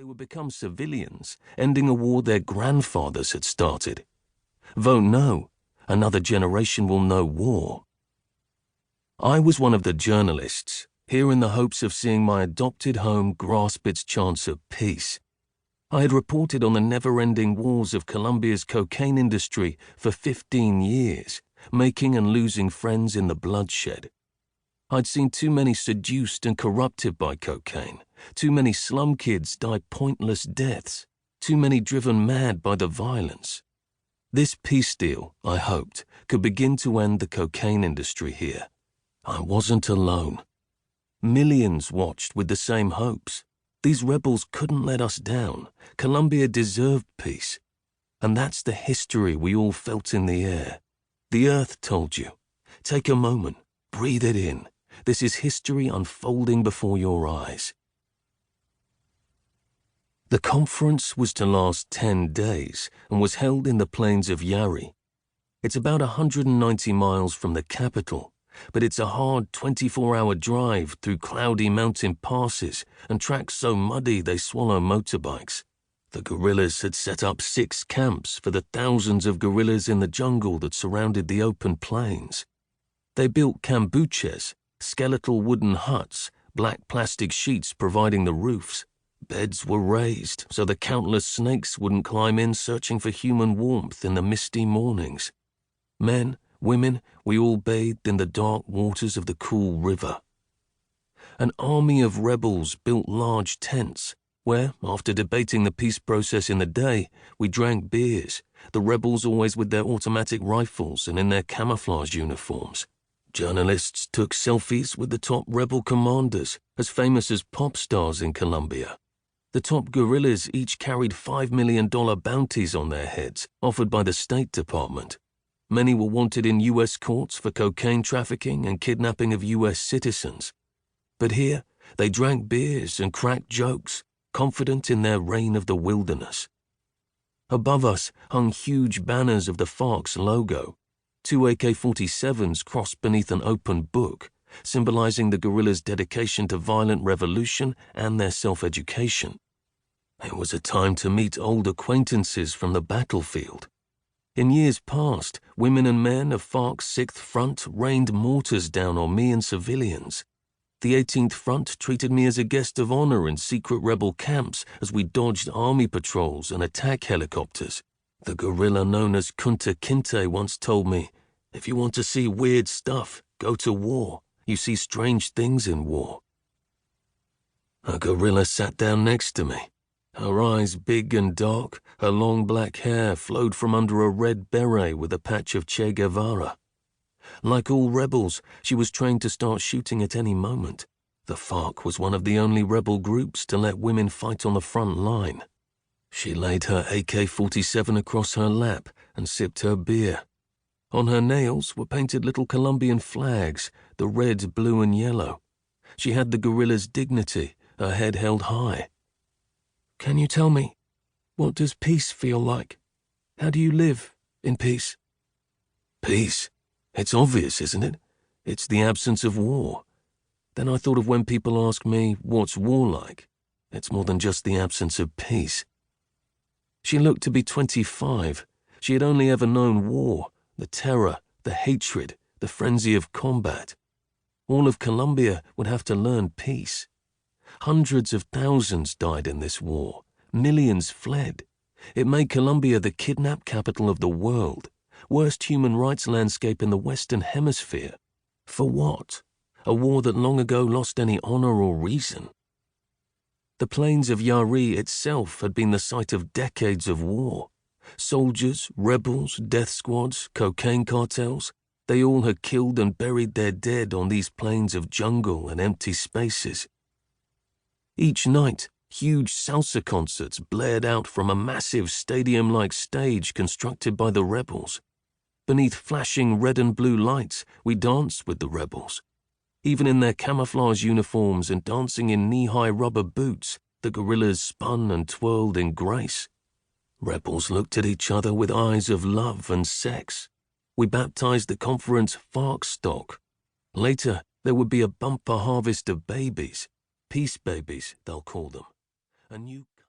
They would become civilians, ending a war their grandfathers had started. Vote no, another generation will know war. I was one of the journalists, here in the hopes of seeing my adopted home grasp its chance of peace. I had reported on the never-ending wars of Colombia's cocaine industry for 15 years, making and losing friends in the bloodshed. I'd seen too many seduced and corrupted by cocaine, too many slum kids die pointless deaths, too many driven mad by the violence. This peace deal, I hoped, could begin to end the cocaine industry here. I wasn't alone. Millions watched with the same hopes. These rebels couldn't let us down. Colombia deserved peace. And that's the history we all felt in the air. The earth told you. Take a moment, breathe it in. This is history unfolding before your eyes. The conference was to last 10 days and was held in the plains of Yari. It's about 190 miles from the capital, but it's a hard 24-hour drive through cloudy mountain passes and tracks so muddy they swallow motorbikes. The guerrillas had set up 6 camps for the thousands of guerrillas in the jungle that surrounded the open plains. They built cambuches, skeletal wooden huts, black plastic sheets providing the roofs. Beds were raised so the countless snakes wouldn't climb in searching for human warmth in the misty mornings. Men, women, we all bathed in the dark waters of the cool river. An army of rebels built large tents where, after debating the peace process in the day, we drank beers, the rebels always with their automatic rifles and in their camouflage uniforms. Journalists took selfies with the top rebel commanders, as famous as pop stars in Colombia. The top guerrillas each carried $5 million bounties on their heads, offered by the State Department. Many were wanted in U.S. courts for cocaine trafficking and kidnapping of U.S. citizens. But here, they drank beers and cracked jokes, confident in their reign of the wilderness. Above us hung huge banners of the FARC's logo. 2 AK-47s crossed beneath an open book, symbolizing the guerrillas' dedication to violent revolution and their self-education. It was a time to meet old acquaintances from the battlefield. In years past, women and men of FARC's 6th Front rained mortars down on me and civilians. The 18th Front treated me as a guest of honor in secret rebel camps as we dodged army patrols and attack helicopters. The guerrilla known as Kunta Kinte once told me, "If you want to see weird stuff, go to war. You see strange things in war." A guerrilla sat down next to me. Her eyes big and dark, her long black hair flowed from under a red beret with a patch of Che Guevara. Like all rebels, she was trained to start shooting at any moment. The FARC was one of the only rebel groups to let women fight on the front line. She laid her AK-47 across her lap and sipped her beer. On her nails were painted little Colombian flags, the red, blue, and yellow. She had the guerrilla's dignity, her head held high. "Can you tell me, what does peace feel like? How do you live in peace?" Peace? It's obvious, isn't it? It's the absence of war. Then I thought of when people ask me, what's war like? It's more than just the absence of peace. She looked to be 25. She had only ever known war, the terror, the hatred, the frenzy of combat. All of Colombia would have to learn peace. Hundreds of thousands died in this war. Millions fled. It made Colombia the kidnap capital of the world. Worst human rights landscape in the Western Hemisphere. For what? A war that long ago lost any honor or reason. The plains of Yari itself had been the site of decades of war. Soldiers, rebels, death squads, cocaine cartels, they all had killed and buried their dead on these plains of jungle and empty spaces. Each night, huge salsa concerts blared out from a massive stadium-like stage constructed by the rebels. Beneath flashing red and blue lights, we danced with the rebels. Even in their camouflage uniforms and dancing in knee-high rubber boots, the guerrillas spun and twirled in grace. Rebels looked at each other with eyes of love and sex. We baptized the conference FARC stock. Later, there would be a bumper harvest of babies. Peace babies, they'll call them. A new